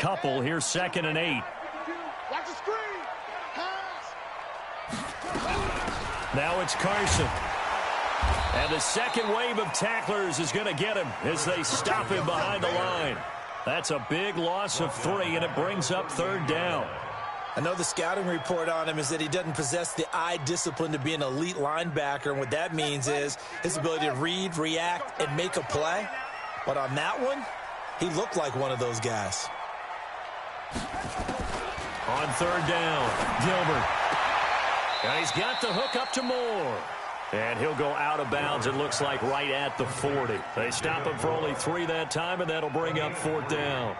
couple. Here's 2nd and 8. Watch the screen. Now it's Carson. And the second wave of tacklers is going to get him as they stop him behind the line. That's a big loss of 3, and it brings up 3rd down. I know the scouting report on him is that he doesn't possess the eye discipline to be an elite linebacker, and what that means is his ability to read, react, and make a play. But on that one, he looked like one of those guys. On 3rd down, Gilbert. And he's got the hook up to Moore. And he'll go out of bounds, it looks like, right at the 40. They stop him for only 3 that time, and that'll bring up 4th down.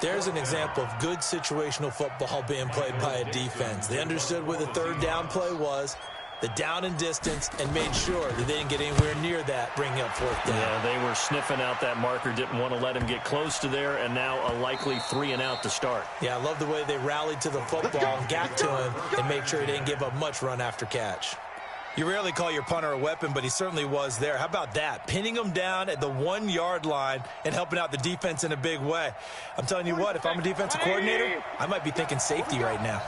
There's an example of good situational football being played by a defense. They understood where the 3rd down play was, the down and distance, and made sure that they didn't get anywhere near that, bringing up 4th down. Yeah, they were sniffing out that marker, didn't want to let him get close to there, and now a likely 3 and out to start. Yeah, I love the way they rallied to the football and got to him and made sure he didn't give up much run after catch. You rarely call your punter a weapon, but he certainly was there. How about that? Pinning him down at the 1-yard line and helping out the defense in a big way. I'm telling you what, if I'm a defensive coordinator, I might be thinking safety right now.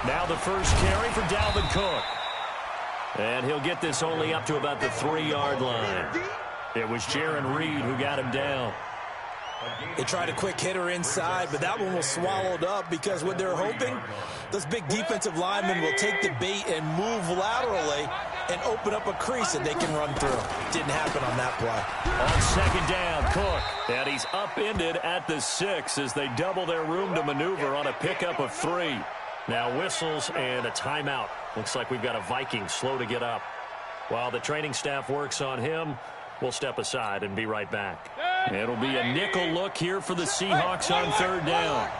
Now the first carry for Dalvin Cook. And he'll get this only up to about the 3-yard line. It was Jaron Reed who got him down. They tried a quick hitter inside, but that one was swallowed up because what they're hoping, those big defensive linemen will take the bait and move laterally and open up a crease that they can run through. Didn't happen on that play. On 2nd down, Cook. And he's upended at the 6 as they double their room to maneuver on a pickup of 3. Now whistles and a timeout. Looks like we've got a Viking slow to get up. While the training staff works on him, we'll step aside and be right back. It'll be a nickel look here for the Seahawks on 3rd down.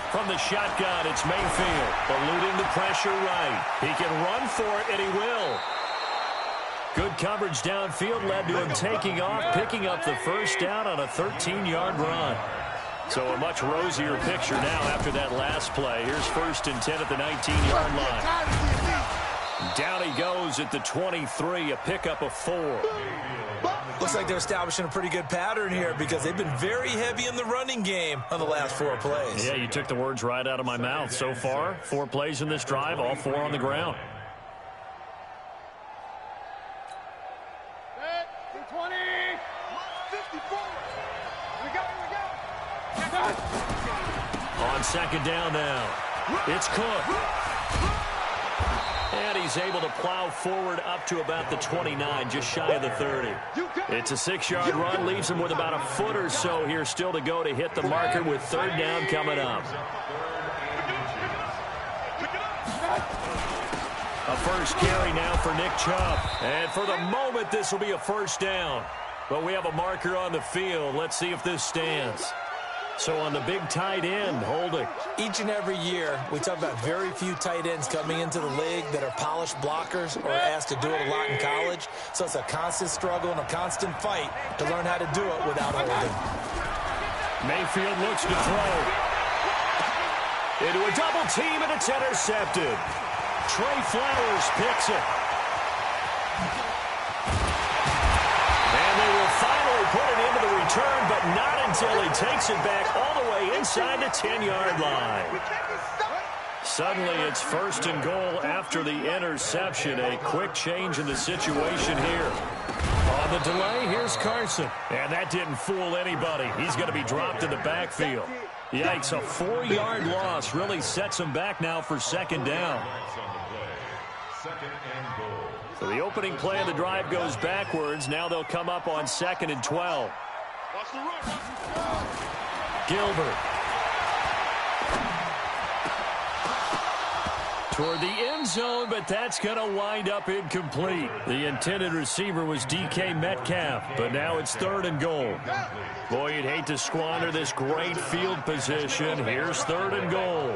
From the shotgun, it's Mayfield, eluding the pressure right. He can run for it, and he will. Good coverage downfield led to him taking off, picking up the 1st down on a 13-yard run. So a much rosier picture now after that last play. Here's 1st and 10 at the 19-yard line. Down he goes at the 23, a pickup of 4. Looks like they're establishing a pretty good pattern here because they've been very heavy in the running game on the last 4 plays. Yeah, you took the words right out of my mouth. So far, 4 plays in this drive, all 4 on the ground. On 2nd down now, it's Cook. And he's able to plow forward up to about the 29, just shy of the 30. It's a 6-yard run, leaves him with about a foot or so here still to go to hit the marker with 3rd down coming up. A first carry now for Nick Chubb. And for the moment, this will be a 1st down. But we have a marker on the field. Let's see if this stands. So on the big tight end, holding. Each and every year, we talk about very few tight ends coming into the league that are polished blockers or asked to do it a lot in college. So it's a constant struggle and a constant fight to learn how to do it without holding. Mayfield looks to throw. Into a double team, and it's intercepted. Trey Flowers picks it. And they will finally put it into the return, but not until he takes it back all the way inside the 10-yard line. Suddenly it's 1st and goal after the interception. A quick change in the situation here. On the delay, here's Carson. And that didn't fool anybody. He's going to be dropped in the backfield. Yikes, a 4-yard loss really sets him back now for 2nd down. So the opening play of the drive goes backwards. Now they'll come up on 2nd and 12. Gilbert. Toward the end zone, but that's going to wind up incomplete. The intended receiver was DK Metcalf, but now it's 3rd and goal. Boy, you'd hate to squander this great field position. Here's 3rd and goal.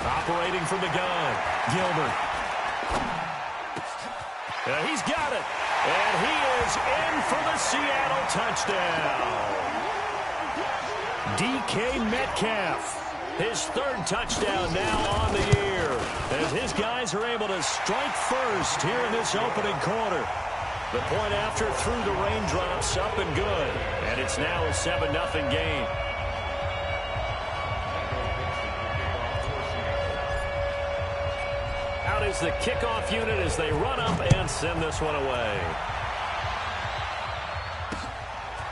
Operating from the gun, Gilbert. He's got it. And he is in for the Seattle touchdown. DK Metcalf, his 3rd touchdown now on the year. guys are able to strike first here in this opening quarter. The point after through the raindrops, up and good. And it's now a 7-0 game. Out is the kickoff unit as they run up and send this one away.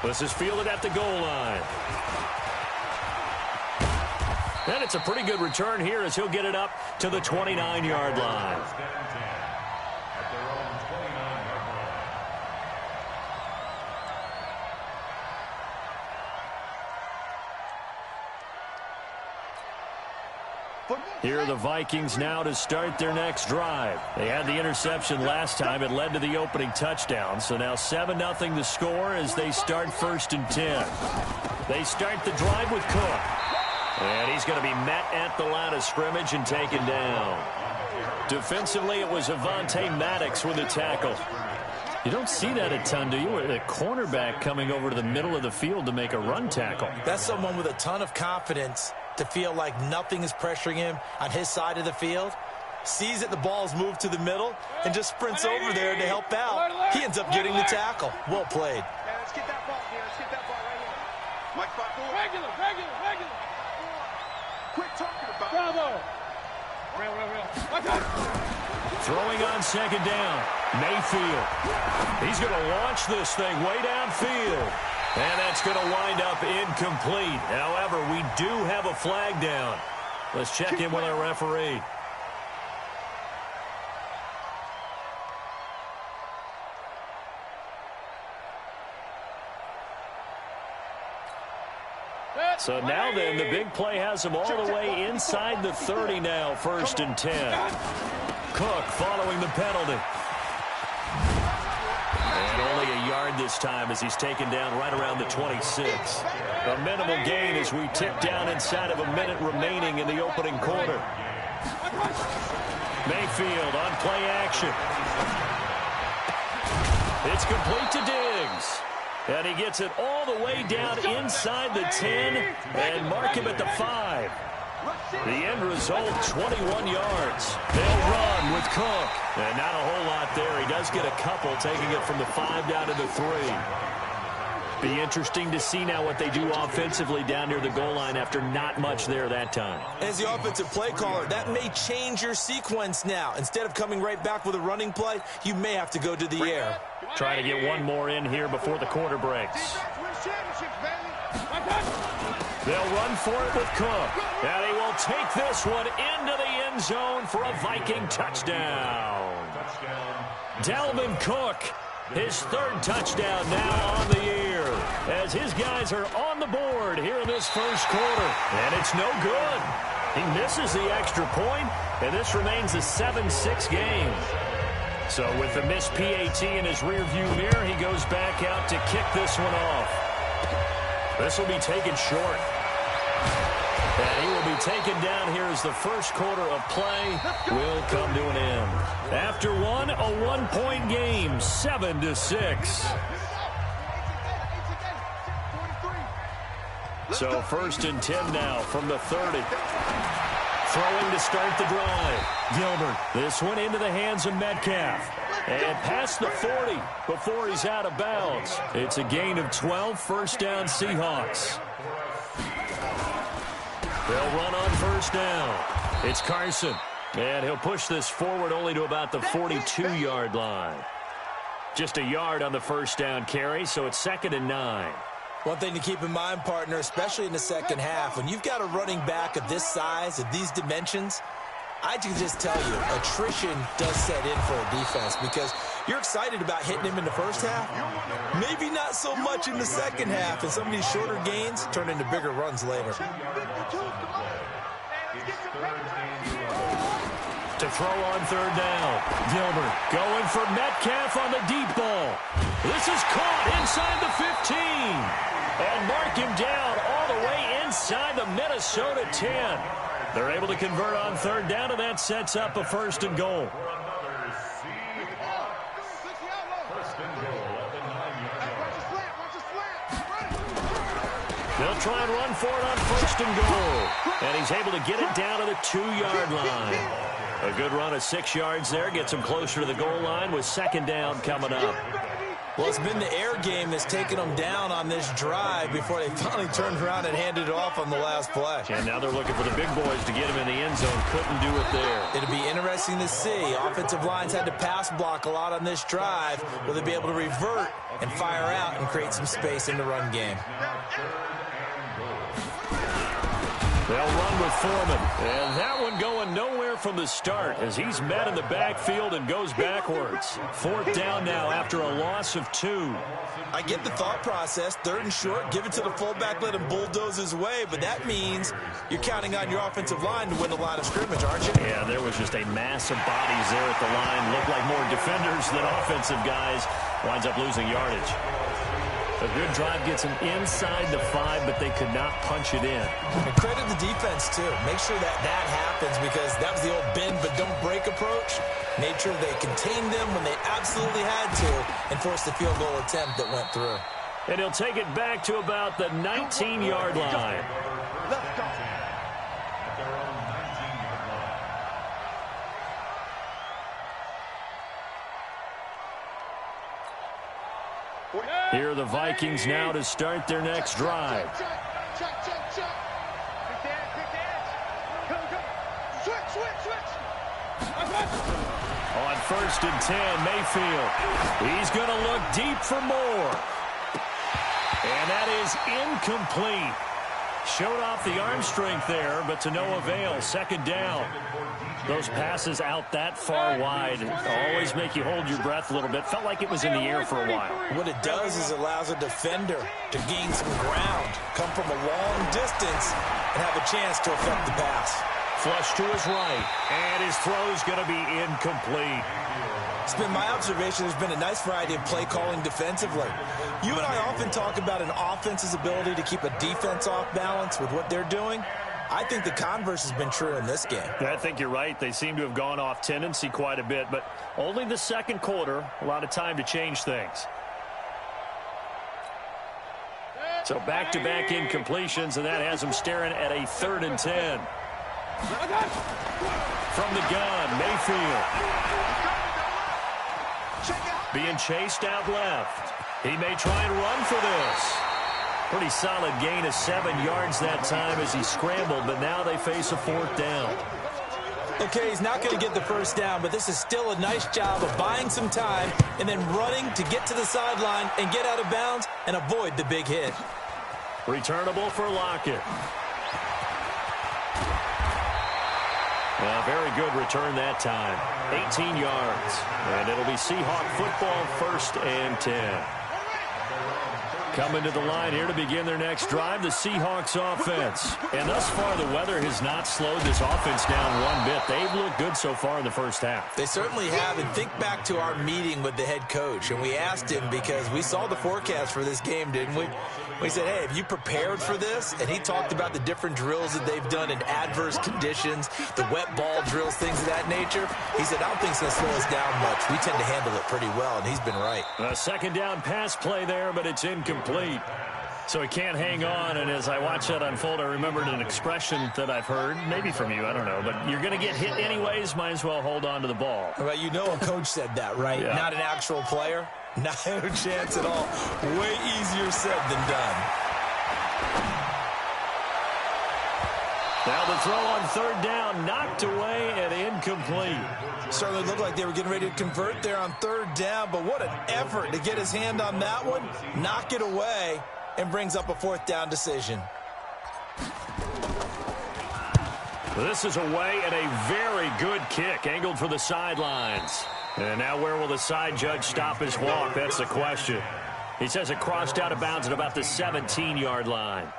This is fielded at the goal line. And it's a pretty good return here as he'll get it up to the 29-yard line. Here are the Vikings now to start their next drive. They had the interception last time. It led to the opening touchdown. So now 7-0 the score as they start 1st and 10. They start the drive with Cook. And he's going to be met at the line of scrimmage and taken down. Defensively, it was Avonte Maddox with a tackle. You don't see that a ton, do you? A cornerback coming over to the middle of the field to make a run tackle. That's someone with a ton of confidence to feel like nothing is pressuring him on his side of the field. Sees that the ball's moved to the middle and just sprints over there to help out. He ends up getting the tackle. Well played. Yeah, let's get that ball here. Let's get that ball right here. Mike, regular. Quit talking about Bravo. Throwing on 2nd down. Mayfield. He's going to launch this thing way downfield. And that's going to wind up incomplete. However, we do have a flag down. Let's check in with our referee. So now then, the big play has him all the way inside the 30 now, 1st and 10. Cook following the penalty. And only a yard this time as he's taken down right around the 26. A minimal gain as we tick down inside of a minute remaining in the opening quarter. Mayfield on play action. It's complete to Diggs. And he gets it all the way down inside the 10 and mark him at the 5. The end result, 21 yards. They'll run with Cook. And not a whole lot there. He does get a couple, taking it from the 5 down to the 3. Be interesting to see now what they do offensively down near the goal line after not much there that time. As the offensive play caller, that may change your sequence now. Instead of coming right back with a running play, you may have to go to the air. Try to get one more in here before the quarter breaks. They'll run for it with Cook. And he will take this one into the end zone for a Viking touchdown. Dalvin Cook, his 3rd touchdown now on the year, as his guys are on the board here in this 1st quarter. And it's no good. He misses the extra point, and this remains a 7-6 game. So with the missed PAT in his rearview mirror, he goes back out to kick this one off. This will be taken short. And he will be taken down here as the 1st quarter of play will come to an end. After one, a 1-point game, 7-6. So 1st and 10 now from the 30. Throwing to start the drive. Gilbert. This one into the hands of Metcalf. And past the 40 before he's out of bounds. It's a gain of 12, 1st down Seahawks. They'll run on 1st down. It's Carson. And he'll push this forward only to about the 42-yard line. Just a yard on the 1st down carry, so it's 2nd and 9. One thing to keep in mind, partner, especially in the second half, when you've got a running back of this size, of these dimensions, I can just tell you, attrition does set in for a defense because you're excited about hitting him in the first half. Maybe not so much in the second half, and some of these shorter gains turn into bigger runs later. To throw on 3rd down. Gilbert going for Metcalf on the deep ball. This is caught inside the 15. And mark him down all the way inside the Minnesota 10. They're able to convert on 3rd down, and that sets up a 1st and goal. They'll try and run for it on 1st and goal. And he's able to get it down to the 2-yard line. A good run of 6 yards there. Gets him closer to the goal line with second down coming up. Well, it's been the air game that's taken them down on this drive before they finally turned around and handed it off on the last play. And now they're looking for the big boys to get him in the end zone. Couldn't do it there. It'll be interesting to see. Offensive lines had to pass block a lot on this drive. Will they be able to revert and fire out and create some space in the run game? They'll run with Foreman. And that one going nowhere from the start as he's met in the backfield and goes backwards. Fourth down now after a loss of 2. I get the thought process. Third and short, give it to the fullback, let him bulldoze his way. But that means you're counting on your offensive line to win the line of scrimmage, aren't you? Yeah, there was just a mass of bodies there at the line. Looked like more defenders than offensive guys. Winds up losing yardage. A good drive gets them inside the 5, but they could not punch it in. And credit the defense, too. Make sure that happens because that was the old bend but don't break approach. Made sure they contained them when they absolutely had to and forced the field goal attempt that went through. And he'll take it back to about the 19-yard line. Let's go. Here are the Vikings now to start their next drive. On 1st and 10, Mayfield. He's going to look deep for more. And that is incomplete. Showed off the arm strength there, but to no avail. Second down. Those passes out that far wide always make you hold your breath a little bit. Felt like it was in the air for a while. What it does is it allows a defender to gain some ground, come from a long distance, and have a chance to affect the pass. Flush to his right, and his throw's going to be incomplete. It's been my observation there's been a nice variety of play calling defensively. You and I often talk about an offense's ability to keep a defense off balance with what they're doing. I think the converse has been true in this game. I think you're right. They seem to have gone off tendency quite a bit, but only the second quarter, a lot of time to change things. So back-to-back incompletions, and that has them staring at a 3rd and 10. From the gun, Mayfield. Being chased out left. He may try and run for this. Pretty solid gain of 7 yards that time as he scrambled, but now they face a 4th down. Okay, he's not going to get the first down, but this is still a nice job of buying some time and then running to get to the sideline and get out of bounds and avoid the big hit. Returnable for Lockett. A very good return that time. 18 yards. And it'll be Seahawk football, 1st and 10. Coming to the line here to begin their next drive, the Seahawks offense. And thus far, the weather has not slowed this offense down one bit. They've looked good so far in the first half. They certainly have. And think back to our meeting with the head coach. And we asked him because we saw the forecast for this game, didn't we? We said, hey, have you prepared for this? And he talked about the different drills that they've done in adverse conditions, the wet ball drills, things of that nature. He said, I don't think it's going to slow us down much. We tend to handle it pretty well, and he's been right. A second down pass play there, but it's incomplete. So he can't hang on, and as I watch that unfold, I remembered an expression that I've heard, maybe from you, I don't know, but you're going to get hit anyways, might as well hold on to the ball. Well, you know a coach said that, right? Yeah. Not an actual player. Not a chance at all. Way easier said than done. Now the throw on 3rd down, knocked away and incomplete. Certainly looked like they were getting ready to convert there on 3rd down, but what an effort to get his hand on that one, knock it away, and brings up a 4th down decision. This is away and a very good kick, angled for the sidelines. And now where will the side judge stop his walk? That's the question. He says it crossed out of bounds at about the 17-yard line.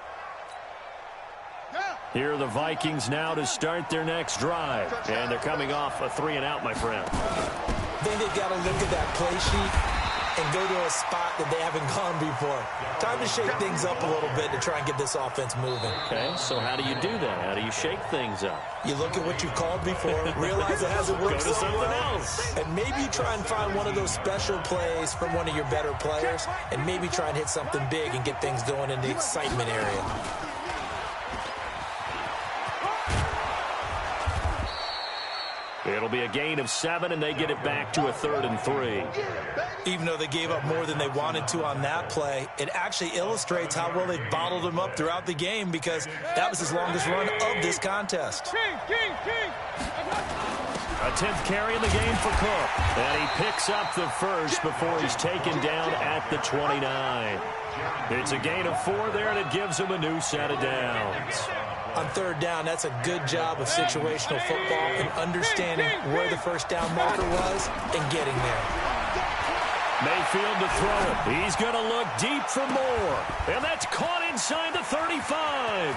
Here are the Vikings now to start their next drive. And they're coming off a 3-and-out, my friend. I think they've got to look at that play sheet and go to a spot that they haven't gone before. Time to shake things up a little bit to try and get this offense moving. Okay, so how do you do that? How do you shake things up? You look at what you've called before, realize it hasn't worked Go to so something well, else. and maybe you try and find one of those special plays from one of your better players, and maybe try and hit something big and get things going in the excitement area. be a gain of 7, and they get it back to a 3rd and 3. Even though they gave up more than they wanted to on that play, it actually illustrates how well they bottled him up throughout the game, because that was his longest run of this contest. A 10th carry in the game for Cook. And he picks up the first before he's taken down at the 29. It's a gain of 4 there, and it gives him a new set of downs. On 3rd down, that's a good job of situational football and understanding where the first down marker was and getting there. Mayfield to throw it. He's going to look deep for more. And that's caught inside the 35.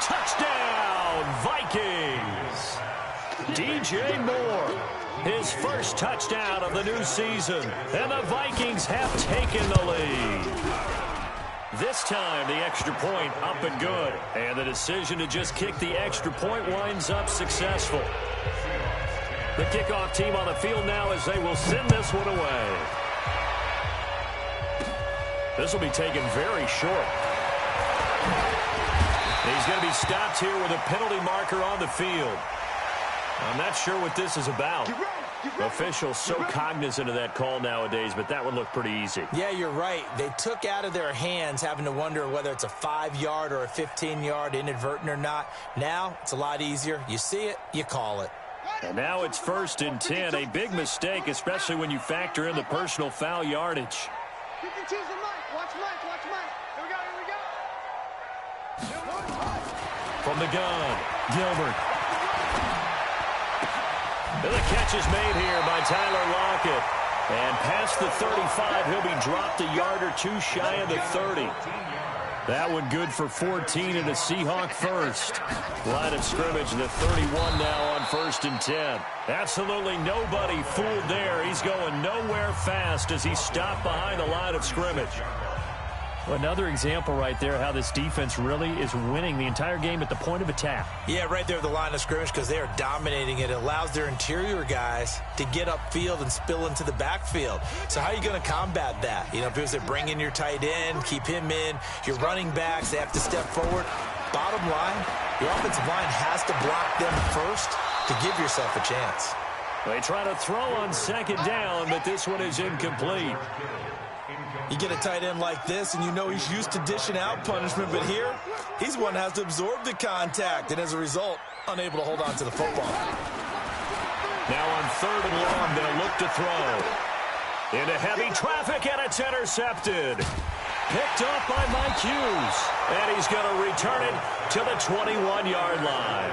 Touchdown, Vikings. DJ Moore, his first touchdown of the new season, and the Vikings have taken the lead. This time, the extra point up and good, and the decision to just kick the extra point winds up successful. The kickoff team on the field now as they will send this one away. This will be taken very short. He's going to be stopped here with a penalty marker on the field. I'm not sure what this is about. Officials so cognizant of that call nowadays, but that would look pretty easy. Yeah, you're right. They took out of their hands having to wonder whether it's a 5-yard or a 15-yard inadvertent or not. Now, it's a lot easier. You see it, you call it. And now it's 1st and 10. A big mistake, especially when you factor in the personal foul yardage. Watch Mike. Here we go. From the gun, Gilbert. And the catch is made here by Tyler Lockett. And past the 35, he'll be dropped a yard or 2 shy of the 30. That one good for 14 and a Seahawk first. Line of scrimmage, the 31 now on 1st and 10. Absolutely nobody fooled there. He's going nowhere fast as he's stopped behind the line of scrimmage. Another example right there how this defense really is winning the entire game at the point of attack. Yeah, right there at the line of scrimmage, because they are dominating it. It allows their interior guys to get upfield and spill into the backfield. So how are you going to combat that? You know, because they bring in your tight end, keep him in. Your running backs, they have to step forward. Bottom line, your offensive line has to block them first to give yourself a chance. They try to throw on 2nd down, but this one is incomplete. You get a tight end like this, and you know he's used to dishing out punishment, but here, he's one that has to absorb the contact, and as a result, unable to hold on to the football. Now on 3rd and long, they'll look to throw. Into heavy traffic, and it's intercepted. Picked up by Mike Hughes, and he's going to return it to the 21-yard line.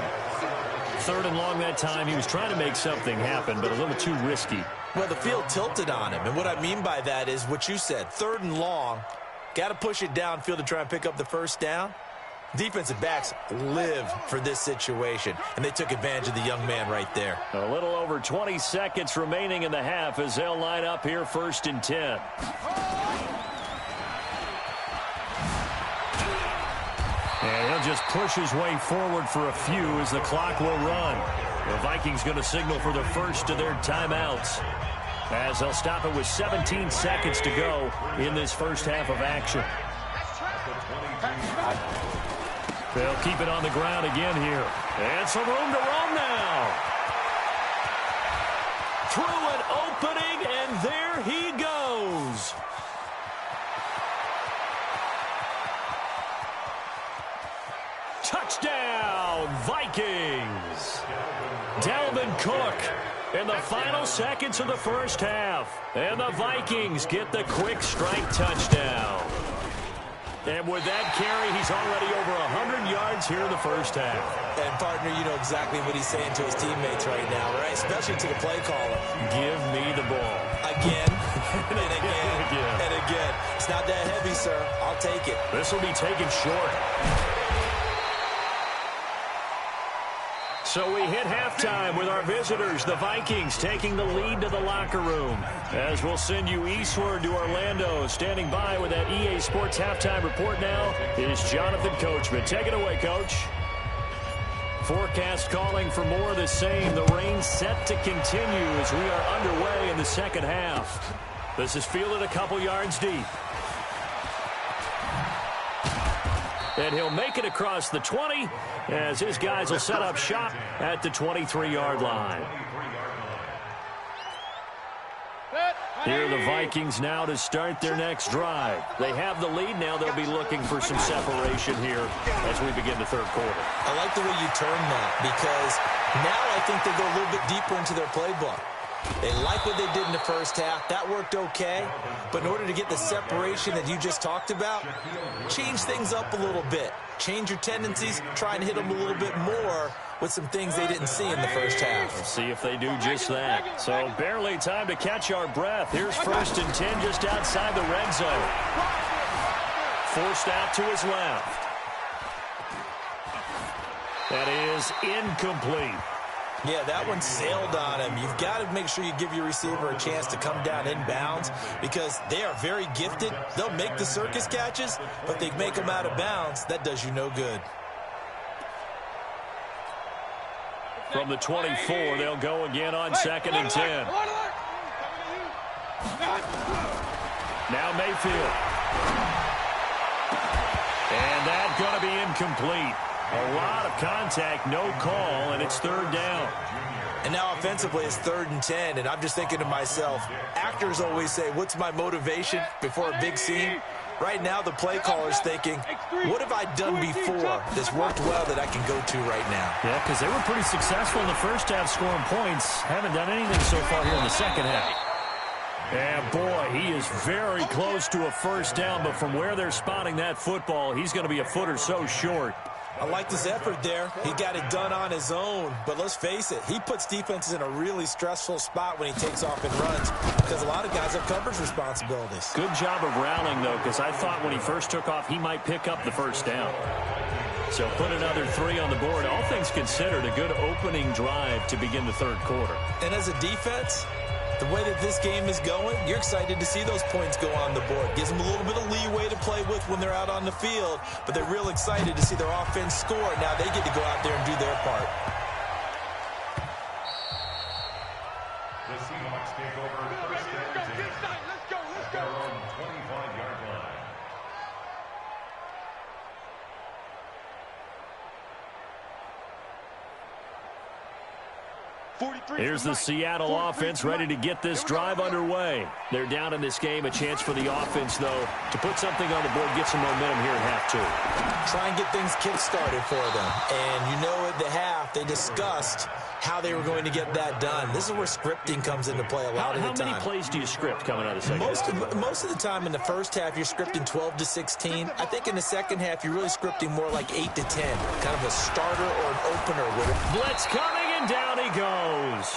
3rd and long that time. He was trying to make something happen, but a little too risky. Well, the field tilted on him, and what I mean by that is what you said. 3rd and long, got to push it downfield to try and pick up the first down. Defensive backs live for this situation, and they took advantage of the young man right there. A little over 20 seconds remaining in the half as they'll line up here 1st and 10. And he'll just push his way forward for a few as the clock will run. The Vikings going to signal for the first of their timeouts as they'll stop it with 17 seconds to go in this first half of action. They'll keep it on the ground again here. And some room to roam now. Through an opening, and there he goes. Touchdown, Vikings. Dalvin Cook in the final seconds of the first half. And the Vikings get the quick strike touchdown. And with that carry, he's already over 100 yards here in the first half. And, partner, you know exactly what he's saying to his teammates right now, right? Especially to the play caller. Give me the ball. Again, and again, and again. It's not that heavy, sir. I'll take it. This will be taken short. So we hit halftime with our visitors, the Vikings, taking the lead to the locker room. As we'll send you eastward to Orlando. Standing by with that EA Sports halftime report now is Jonathan Coachman. Take it away, Coach. Forecast calling for more of the same. The rain set to continue as we are underway in the second half. This is fielded a couple yards deep. And he'll make it across the 20 as his guys will set up shop at the 23-yard line. Here are the Vikings now to start their next drive. They have the lead. Now they'll be looking for some separation here as we begin the third quarter. I like the way you turn that because now I think they go a little bit deeper into their playbook. They like what they did in the first half. That worked okay. But in order to get the separation that you just talked about, change things up a little bit. Change your tendencies. Try and hit them a little bit more with some things they didn't see in the first half. Let's see if they do just that. So barely time to catch our breath. Here's 1st and 10 just outside the red zone. Forced out to his left. That is incomplete. Yeah, that one sailed on him. You've got to make sure you give your receiver a chance to come down inbounds because they are very gifted. They'll make the circus catches, but they make them out of bounds. That does you no good. From the 24, they'll go again on 2nd and 10. Now Mayfield. And that's going to be incomplete. A lot of contact, no call, and it's 3rd down. And now offensively it's 3rd and 10, and I'm just thinking to myself, actors always say, what's my motivation before a big scene? Right now the play caller's thinking, what have I done before that's worked well that I can go to right now? Yeah, because they were pretty successful in the first half scoring points. Haven't done anything so far here in the second half. And boy, he is very close to a 1st down, but from where they're spotting that football, he's going to be a foot or so short. I liked his effort there. He got it done on his own. But let's face it, he puts defenses in a really stressful spot when he takes off and runs because a lot of guys have coverage responsibilities. Good job of rallying, though, because I thought when he first took off, he might pick up the 1st down. So put another 3 on the board. All things considered, a good opening drive to begin the 3rd quarter. And as a defense, the way that this game is going, you're excited to see those points go on the board. Gives them a little bit of leeway to play with when they're out on the field, but they're real excited to see their offense score. Now they get to go out there and do their part. The Seahawks take over 1st and 10. Let's go. Their own 25-yard line. Here's the Seattle offense ready to get this drive underway. They're down in this game. A chance for the offense, though, to put something on the board, get some momentum here at half 2. Try and get things kick-started for them. And you know at the half, they discussed how they were going to get that done. This is where scripting comes into play a lot of the time. How many plays do you script coming out of the second half? Most of the time in the first half, you're scripting 12 to 16. I think in the second half, you're really scripting more like 8 to 10. Kind of a starter or an opener with it. Blitz coming, and down he goes.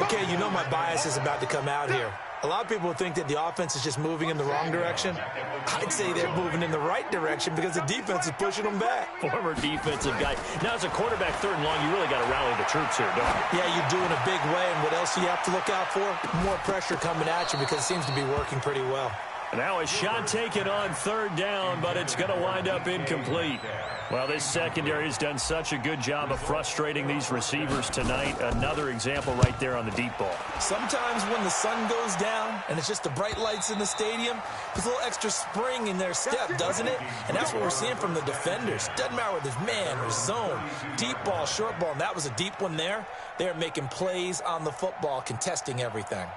Okay, you know my bias is about to come out here. A lot of people think that the offense is just moving in the wrong direction. I'd say they're moving in the right direction because the defense is pushing them back. Former defensive guy. Now, as a quarterback 3rd and long, you really got to rally the troops here, don't you? Yeah, you do in a big way. And what else do you have to look out for? More pressure coming at you because it seems to be working pretty well. Now a shot taken on 3rd down, but it's going to wind up incomplete. Well, this secondary has done such a good job of frustrating these receivers tonight. Another example right there on the deep ball. Sometimes when the sun goes down and it's just the bright lights in the stadium, there's a little extra spring in their step, doesn't it? And that's what we're seeing from the defenders. Doesn't matter whether it's man or zone, deep ball, short ball, and that was a deep one there. They're making plays on the football, contesting everything.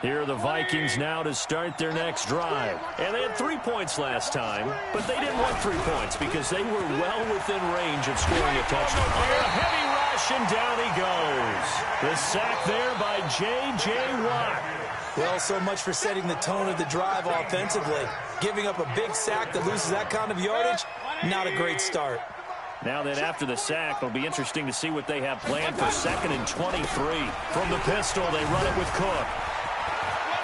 Here are the Vikings now to start their next drive. And they had 3 points last time, but they didn't want 3 points because they were well within range of scoring a touchdown. Under a heavy rush, and down he goes. The sack there by J.J. Watt. Well, so much for setting the tone of the drive offensively. Giving up a big sack that loses that kind of yardage, not a great start. Now then, after the sack, it'll be interesting to see what they have planned for 2nd and 23. From the pistol, they run it with Cook.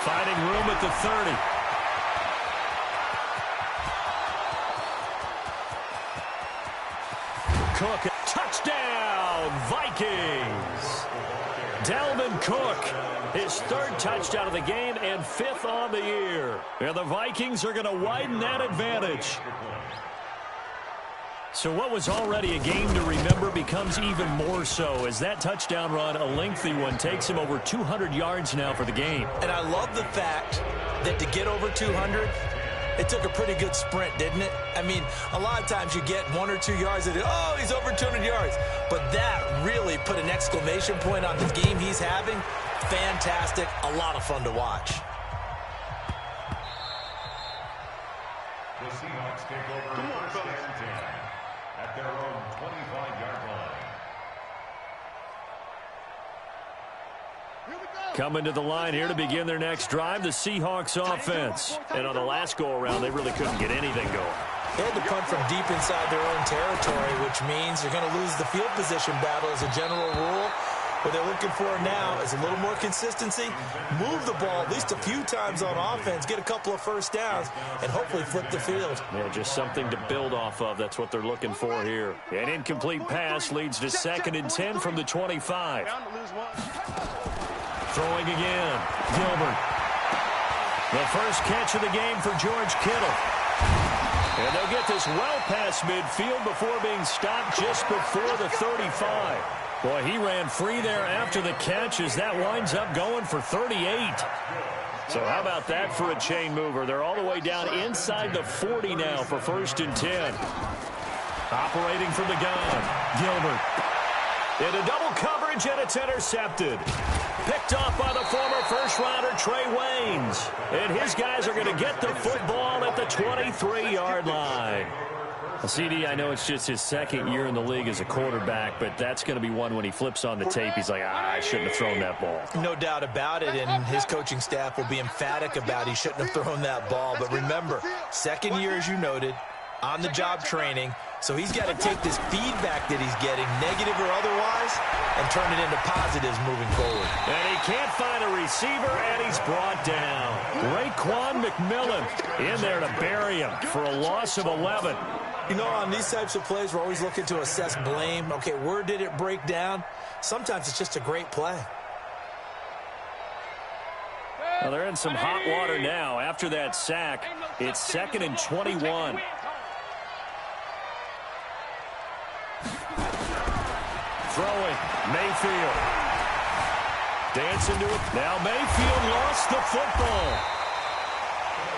Finding room at the 30. Cook, touchdown, Vikings. Dalvin Cook, his 3rd touchdown of the game and 5th on the year. And the Vikings are going to widen that advantage. So what was already a game to remember becomes even more so as that touchdown run, a lengthy one, takes him over 200 yards now for the game. And I love the fact that to get over 200, It took a pretty good sprint, didn't it? I mean, a lot of times you get 1 or 2 yards and, oh, he's over 200 yards. But that really put an exclamation point on the game he's having. Fantastic. A lot of fun to watch. The Seahawks take over first and 10 at their own 25-yard line. Coming to the line here to begin their next drive, the Seahawks offense. And on the last go-around, they really couldn't get anything going. They had to punt from deep inside their own territory, which means you're going to lose the field position battle as a general rule. What they're looking for now is a little more consistency, move the ball at least a few times on offense, get a couple of first downs, and hopefully flip the field. Yeah, just something to build off of. That's what they're looking for here. An incomplete pass leads to 2nd and 10 from the 25. Throwing again. Gilbert. The first catch of the game for George Kittle. And they'll get this well past midfield before being stopped just before the 35. Boy, he ran free there after the catch as that winds up going for 38. So how about that for a chain mover? They're all the way down inside the 40 now for 1st and 10. Operating from the gun. Gilbert. Into double coverage, and it's intercepted. Picked off by the former first-rounder Trey Waynes. And his guys are going to get the football at the 23-yard line. CD, I know it's just his 2nd year in the league as a quarterback, but that's going to be one when he flips on the tape, he's like, I shouldn't have thrown that ball. No doubt about it, and his coaching staff will be emphatic about he shouldn't have thrown that ball. But remember, 2nd year, as you noted, on-the-job training, so he's got to take this feedback that he's getting, negative or otherwise, and turn it into positives moving forward. And he can't find a receiver, and he's brought down. Raekwon McMillan in there to bury him for a loss of 11. You know, on these types of plays, we're always looking to assess blame. Okay, where did it break down? Sometimes it's just a great play. Well, they're in some hot water now. After that sack, it's 2nd and 21. Throwing, Mayfield. Dancing to it. Now Mayfield lost the football.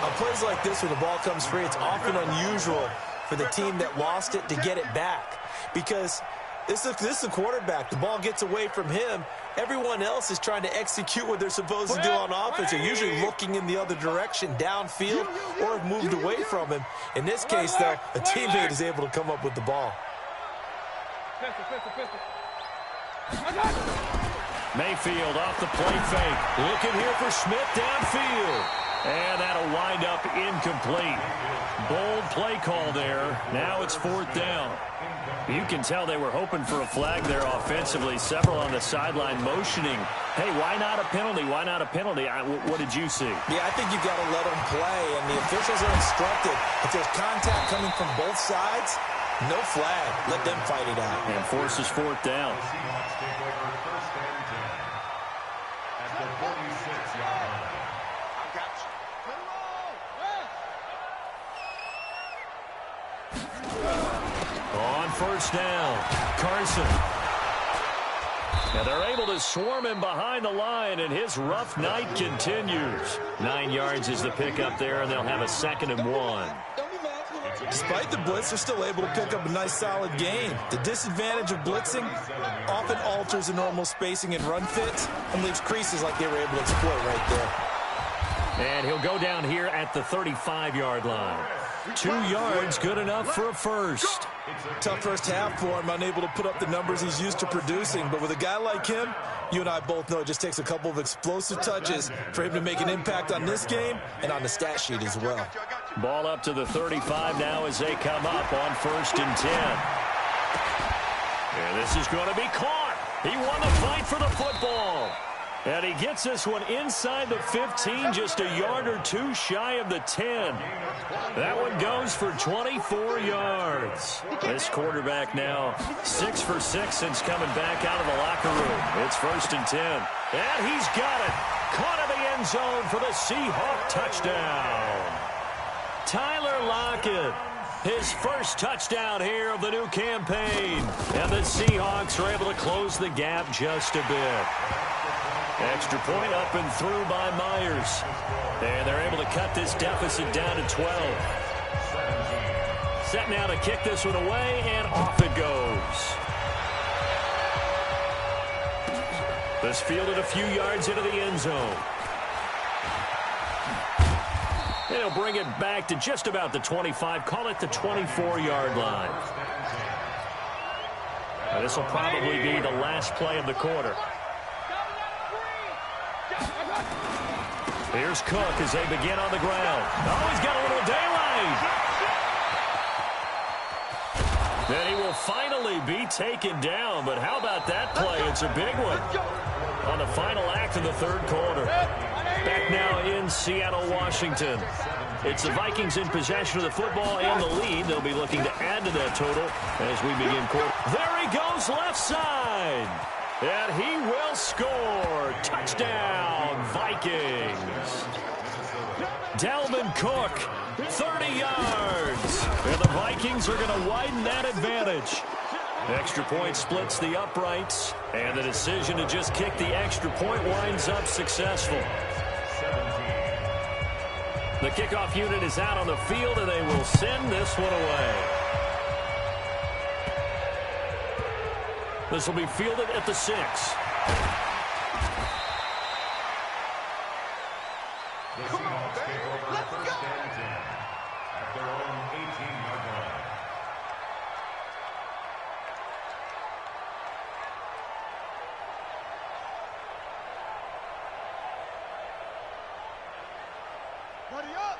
On plays like this where the ball comes free, it's often unusual for the team that lost it to get it back. Because this is a quarterback. The ball gets away from him. Everyone else is trying to execute what they're supposed to do on offense. They're usually looking in the other direction, downfield, or have moved away from him. In this case, though, a teammate is able to come up with the ball. Mayfield off the play fake. Looking here for Smith downfield. And that'll wind up incomplete. Bold play call there. Now it's 4th down. You can tell they were hoping for a flag there offensively. Several on the sideline motioning. Hey, why not a penalty? Why not a penalty? What did you see? Yeah, I think you've got to let them play, and the officials are instructed. If there's contact coming from both sides, no flag. Let them fight it out. And forces 4th down. Seahawks take over first and 10 at the 46-yard line. On 1st down, Carson. And they're able to swarm him behind the line, and his rough night continues. 9 yards is the pickup there, and they'll have a 2nd and 1. Despite the blitz, they're still able to pick up a nice, solid gain. The disadvantage of blitzing often alters the normal spacing and run fits and leaves creases like they were able to exploit right there. And he'll go down here at the 35-yard line. 2 yards, good enough for a first. Tough first half for him, unable to put up the numbers he's used to producing. But with a guy like him, you and I both know it just takes a couple of explosive touches for him to make an impact on this game and on the stat sheet as well. Ball up to the 35 now as they come up on 1st and 10. And this is going to be caught. He won the fight for the football. And he gets this one inside the 15, just a yard or two shy of the 10. That one goes for 24 yards. This quarterback now 6 for 6 since coming back out of the locker room. It's 1st and 10. And he's got it. Caught in the end zone for the Seahawk touchdown. Tyler Lockett, his first touchdown here of the new campaign. And the Seahawks are able to close the gap just a bit. Extra point up and through by Myers. And they're able to cut this deficit down to 12. Set now to kick this one away, and off it goes. This fielded a few yards into the end zone. And he'll bring it back to just about the 25. Call it the 24-yard line. Now, this will probably be the last play of the quarter. Here's Cook as they begin on the ground. Oh, he's got a little daylight. Then he will finally be taken down. But how about that play? It's a big one on the final act of the third quarter. Back now in Seattle, Washington. It's the Vikings in possession of the football and the lead. They'll be looking to add to that total as we begin quarter. There he goes, left side. And he will score. Touchdown, Vikings. Dalvin Cook, 30 yards. And the Vikings are going to widen that advantage. Extra point splits the uprights. And the decision to just kick the extra point winds up successful. The kickoff unit is out on the field, and they will send this one away. This will be fielded at the 6. The Seahawks take over first and 10 at their own 18-yard line.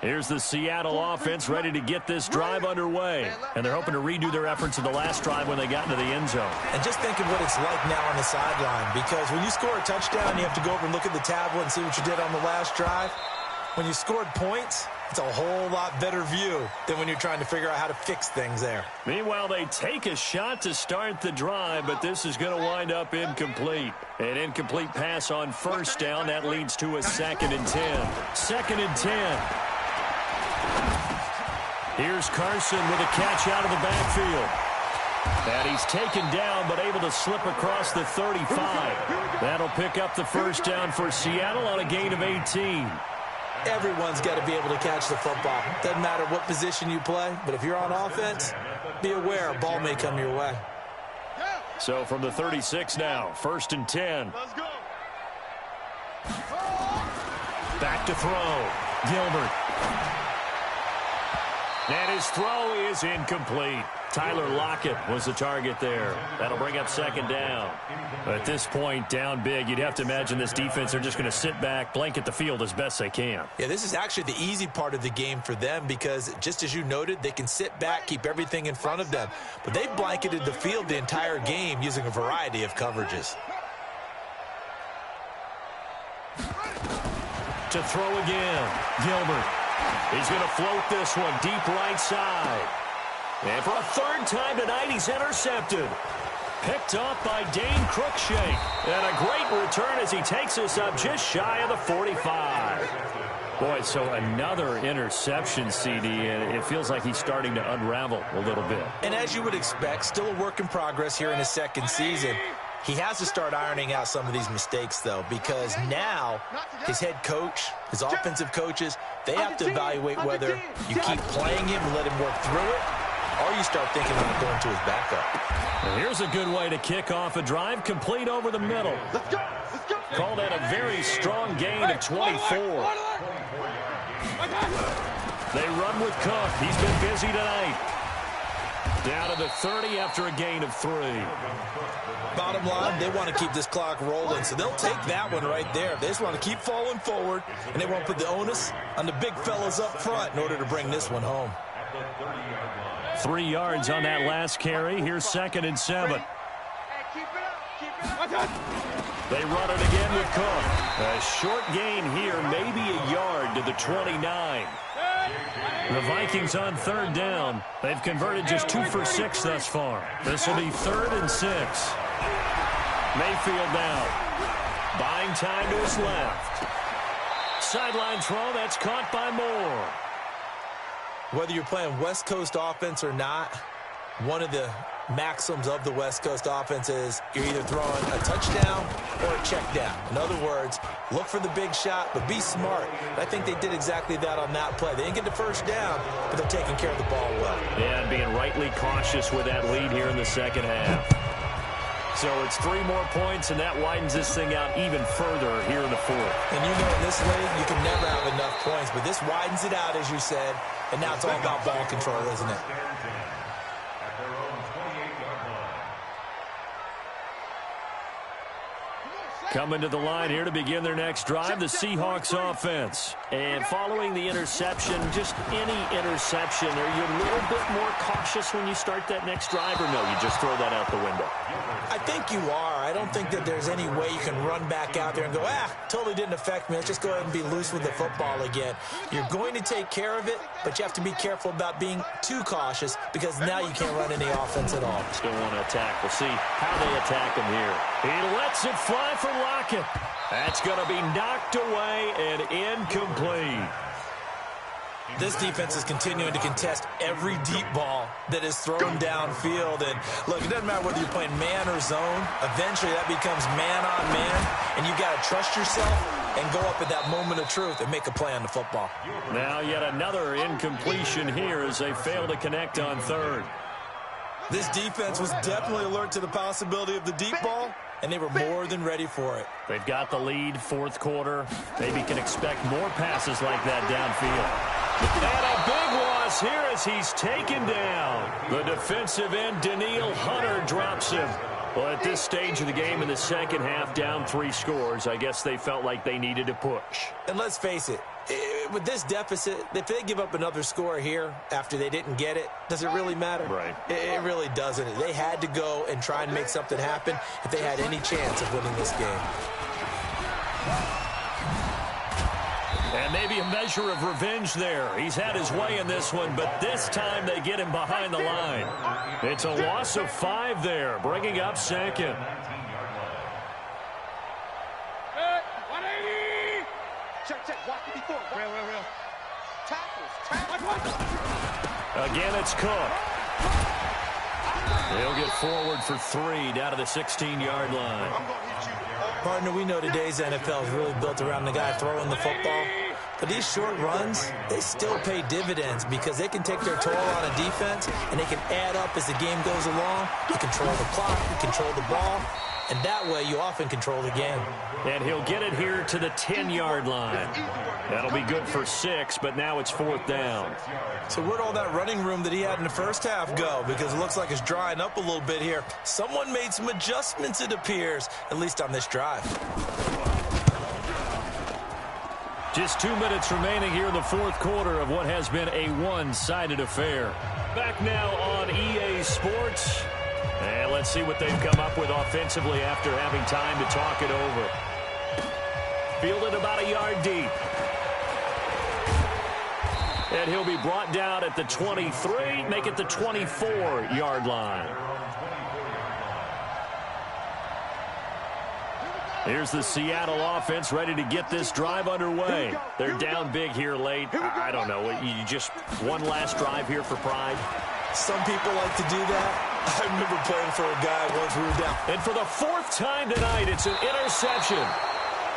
Here's the Seattle offense ready to get this drive underway. And they're hoping to redo their efforts of the last drive when they got into the end zone. And just think of what it's like now on the sideline, because when you score a touchdown, you have to go over and look at the tablet and see what you did on the last drive. When you scored points, it's a whole lot better view than when you're trying to figure out how to fix things there. Meanwhile, they take a shot to start the drive, but this is going to wind up incomplete. An incomplete pass on first down. That leads to a 2nd and 10. 2nd and 10. Here's Carson with a catch out of the backfield. And he's taken down, but able to slip across the 35. That'll pick up the first down for Seattle on a gain of 18. Everyone's got to be able to catch the football. Doesn't matter what position you play, but if you're on offense, be aware a ball may come your way. So from the 36 now, 1st and 10. Let's go. Back to throw. Gilbert. And his throw is incomplete. Tyler Lockett was the target there. That'll bring up 2nd down. At this point, down big, you'd have to imagine this defense, they're just going to sit back, blanket the field as best they can. Yeah, this is actually the easy part of the game for them because, just as you noted, they can sit back, keep everything in front of them. But they've blanketed the field the entire game using a variety of coverages. To throw again, Gilbert. He's going to float this one deep right side. And for a 3rd time tonight, he's intercepted. Picked off by Dane Cruikshank. And a great return as he takes us up just shy of the 45. Boy, so another interception, CD, and it feels like he's starting to unravel a little bit. And as you would expect, still a work in progress here in his 2nd season. He has to start ironing out some of these mistakes, though, because now his head coach, his offensive coaches, they have to evaluate whether you keep playing him and let him work through it, or you start thinking about going to his backup. Well, here's a good way to kick off a drive, complete over the middle. Let's go. Let's go. Call that a very strong gain of 24. They run with Cook. He's been busy tonight. Down to the 30 after a gain of 3. Bottom line, they want to keep this clock rolling, so they'll take that one right there. They just want to keep falling forward, and they want to put the onus on the big fellas up front in order to bring this one home. 3 yards on that last carry. Here's 2nd and 7. They run it again with Cook. A short gain here, maybe a yard to the 29. The Vikings on 3rd down. They've converted just 2 for 6 thus far. This will be 3rd and 6. Mayfield now. Buying time to his left. Sideline throw, that's caught by Moore. Whether you're playing West Coast offense or not, one of the maxims of the West Coast offense is you're either throwing a touchdown or a check down. In other words, look for the big shot, but be smart. And I think they did exactly that on that play. They didn't get the first down, but they're taking care of the ball well. Yeah, and being rightly cautious with that lead here in the second half. So it's 3 more points, and that widens this thing out even further here in the fourth. And you know in this league, you can never have enough points, but this widens it out, as you said, and now it's all about ball control, isn't it? Coming to the line here to begin their next drive, the Seahawks offense. And following the interception, just any interception, are you a little bit more cautious when you start that next drive, or no, you just throw that out the window? I think you are. I don't think that there's any way you can run back out there and go, totally didn't affect me. Let's just go ahead and be loose with the football again. You're going to take care of it, but you have to be careful about being too cautious because now you can't run any offense at all. Still want to attack. We'll see how they attack him here. He lets it fly for Lockett. That's going to be knocked away and incomplete. This defense is continuing to contest every deep ball that is thrown downfield. And, look, it doesn't matter whether you're playing man or zone. Eventually, that becomes man on man, and you got to trust yourself and go up at that moment of truth and make a play on the football. Now yet another incompletion here as they fail to connect on third. This defense was definitely alert to the possibility of the deep ball, and they were more than ready for it. They've got the lead, fourth quarter. Maybe can expect more passes like that downfield. And a big loss here as he's taken down. The defensive end, Daniil Hunter, drops him. Well, at this stage of the game in the second half, down 3 scores, I guess they felt like they needed to push. And let's face it, with this deficit, if they give up another score here after they didn't get it, does it really matter? Right. It really doesn't. They had to go and try and make something happen if they had any chance of winning this game. And maybe a measure of revenge there. He's had his way in this one, but this time they get him behind the line. It's a loss of 5 there, bringing up second. 180. Check. Watch it before. Real. Tackles. Again, it's Cook. He'll get forward for 3 down to the 16-yard line. Partner, we know today's NFL is really built around the guy throwing the football. But these short runs, they still pay dividends because they can take their toll on a defense and they can add up as the game goes along. You control the clock, you control the ball, and that way you often control the game. And he'll get it here to the 10-yard line. That'll be good for 6, but now it's 4th down. So where'd all that running room that he had in the first half go? Because it looks like it's drying up a little bit here. Someone made some adjustments, it appears, at least on this drive. Just 2 minutes remaining here in the fourth quarter of what has been a one-sided affair. Back now on EA Sports. And let's see what they've come up with offensively after having time to talk it over. Fielded about a yard deep. And he'll be brought down at the 23, make it the 24-yard line. Here's the Seattle offense ready to get this drive underway. They're down big here late. I don't know. You just one last drive here for pride? Some people like to do that. I remember playing for a guy once we were down. And for the 4th time tonight, it's an interception.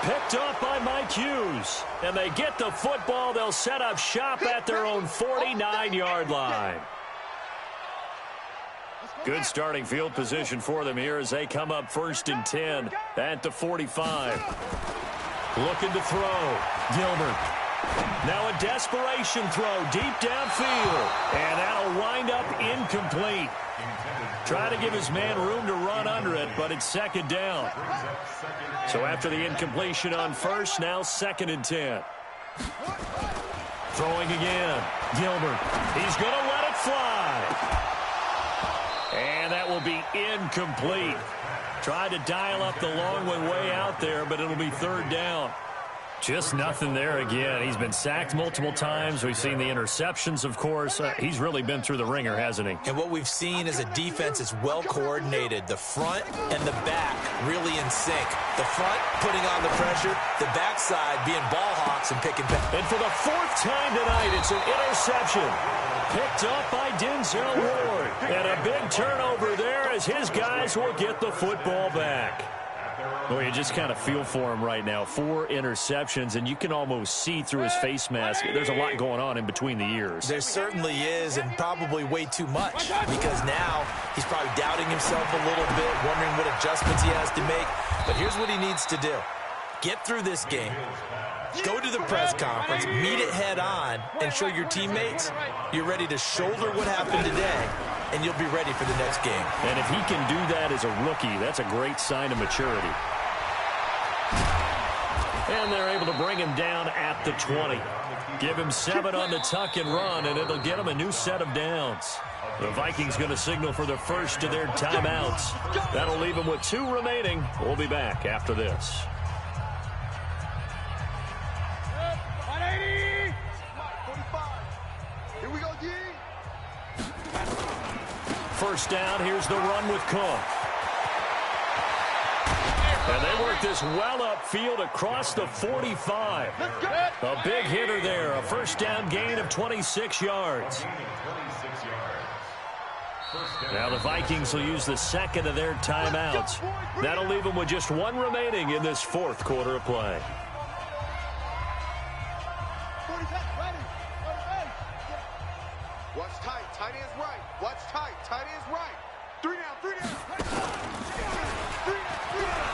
Picked up by Mike Hughes. And they get the football. They'll set up shop at their own 49-yard line. Good starting field position for them here as they come up 1st and 10 at the 45. Looking to throw. Gilbert. Now a desperation throw deep downfield. And that'll wind up incomplete. Try to give his man room to run under it, but it's 2nd down. So after the incompletion on 1st, now 2nd and 10. Throwing again. Gilbert. He's going to let it fly. And that will be incomplete. Tried to dial up the long one way out there, but it'll be 3rd down. Just nothing there again. He's been sacked multiple times. We've seen the interceptions, of course. He's really been through the ringer, hasn't he? And what we've seen is a defense that's well coordinated. The front and the back really in sync. The front putting on the pressure, the backside being ball hawks and picking back. And for the fourth time tonight, it's an interception. Picked up by Denzel Ward. And a big turnover there as his guys will get the football back. Well, you just kind of feel for him right now. 4 interceptions, and you can almost see through his face mask. There's a lot going on in between the ears. There certainly is, and probably way too much, because now he's probably doubting himself a little bit, wondering what adjustments he has to make. But here's what he needs to do. Get through this game. Go to the press conference, meet it head on, and show your teammates you're ready to shoulder what happened today, and you'll be ready for the next game. And if he can do that as a rookie, that's a great sign of maturity. And they're able to bring him down at the 20. Give him 7 on the tuck and run, and it'll get him a new set of downs. The Vikings going to signal for the first of their timeouts. That'll leave them with 2 remaining. We'll be back after this. First down, here's the run with Cook. And they work this well upfield across the 45. A big hitter there, a first down gain of 26 yards. Now the Vikings will use the second of their timeouts. That'll leave them with just 1 remaining in this 4th quarter of play. Watch tight, tight ends right. Watch tight, tight ends right. 3 down, 3 down. 3 down.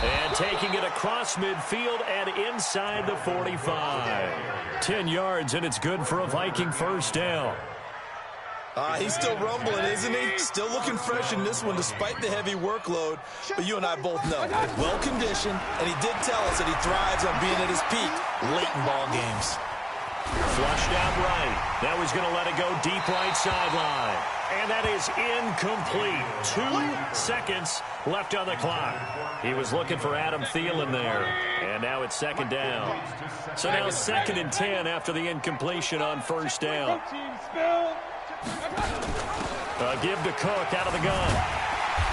And taking it across midfield and inside the 45. 10 yards, and it's good for a Viking first down. He's still rumbling, isn't he? Still looking fresh in this one despite the heavy workload. But you and I both know, well-conditioned, and he did tell us that he thrives on being at his peak late in ball games. Flushed out right. Now he's going to let it go deep right sideline. And that is incomplete. 2 seconds left on the clock. He was looking for Adam Thielen there. And now it's 2nd down. So now 2nd and 10 after the incompletion on first down. A give to Cook out of the gun.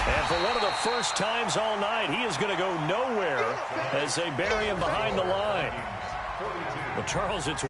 And for one of the first times all night, he is going to go nowhere as they bury him behind the line. Well, Charles, it's